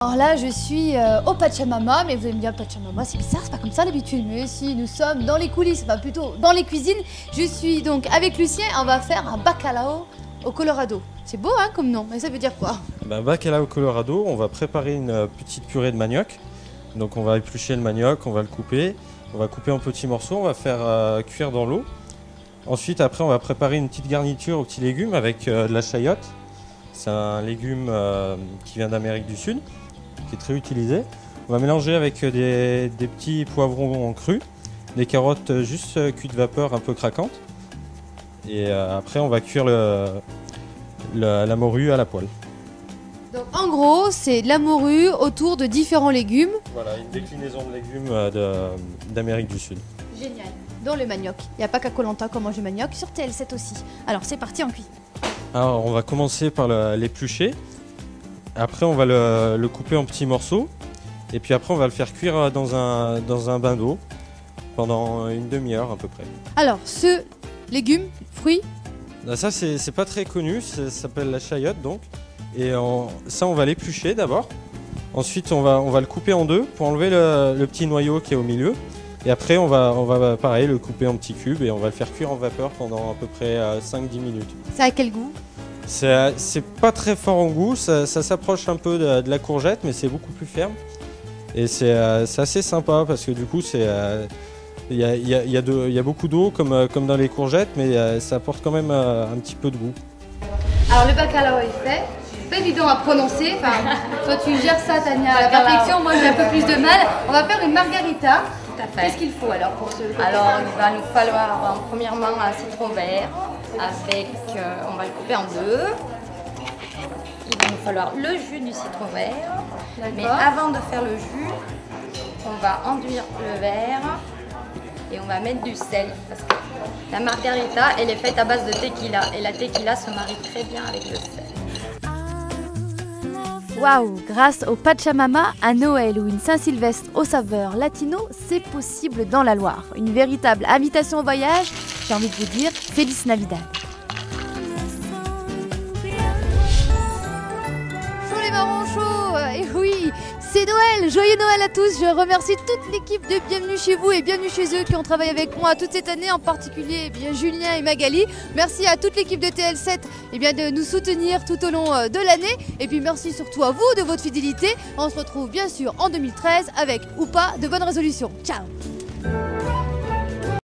Alors là, je suis au Pachamama, mais vous allez me dire, Pachamama, c'est bizarre, c'est pas comme ça d'habitude. Mais si, nous sommes dans les coulisses, enfin plutôt dans les cuisines. Je suis donc avec Lucien, on va faire un bacalao au Colorado. C'est beau, hein, comme nom, mais ça veut dire quoi? Bacalao au Colorado, on va préparer une petite purée de manioc. Donc on va éplucher le manioc, on va le couper. On va couper en petits morceaux, on va faire cuire dans l'eau. Ensuite, après, on va préparer une petite garniture aux petits légumes avec de la chayote. C'est un légume qui vient d'Amérique du Sud, qui est très utilisé. On va mélanger avec des petits poivrons crus, des carottes juste cuites vapeur un peu craquantes. Et après, on va cuire la morue à la poêle. Donc en gros, c'est de la morue autour de différents légumes. Voilà, une déclinaison de légumes d'Amérique du Sud. Génial. Dans le manioc. Il n'y a pas qu'à Koh Lanta qu'on mange du manioc, sur TL7 aussi. Alors c'est parti en cuisine. Alors on va commencer par l'éplucher. Après, on va le couper en petits morceaux. Et puis après, on va le faire cuire dans un bain d'eau pendant une demi-heure à peu près. Alors, ce légume, fruit. Ça, c'est pas très connu. Ça s'appelle la chayote donc. Et ça, on va l'éplucher d'abord. Ensuite, on va le couper en deux pour enlever le petit noyau qui est au milieu. Et après, on va pareil, le couper en petits cubes et on va le faire cuire en vapeur pendant à peu près 5-10 minutes. Ça a quel goût? C'est pas très fort en goût, ça s'approche un peu de la courgette, mais c'est beaucoup plus ferme. Et c'est assez sympa parce que du coup, il y a beaucoup d'eau comme dans les courgettes, mais ça apporte quand même un petit peu de goût. Alors le bacalao est fait. Pas évident à prononcer, enfin, toi tu gères ça Tania à la perfection, moi j'ai un peu plus de mal. On va faire une margarita. Tout à fait. Qu'est-ce qu'il faut alors pour ce Alors il va nous falloir premièrement un citron vert avec, on va le couper en deux. Il va nous falloir le jus du citron vert. Mais avant de faire le jus, on va enduire le verre et on va mettre du sel. Parce que la margarita elle est faite à base de tequila et la tequila se marie très bien avec le sel. Waouh! Grâce au Pachamama, un Noël ou une Saint-Sylvestre aux saveurs latino, c'est possible dans la Loire. Une véritable invitation au voyage, j'ai envie de vous dire, Feliz Navidad! Chaud les marrons chauds! Et oui, c'est Noël! Joyeux Noël à tous! Je remercie toute l'équipe de Bienvenue chez vous et Bienvenue chez eux qui ont travaillé avec moi toute cette année, en particulier Julien et Magali. Merci à toute l'équipe de TL7 de nous soutenir tout au long de l'année. Et puis merci surtout à vous de votre fidélité. On se retrouve bien sûr en 2013 avec ou pas de bonnes résolutions. Ciao!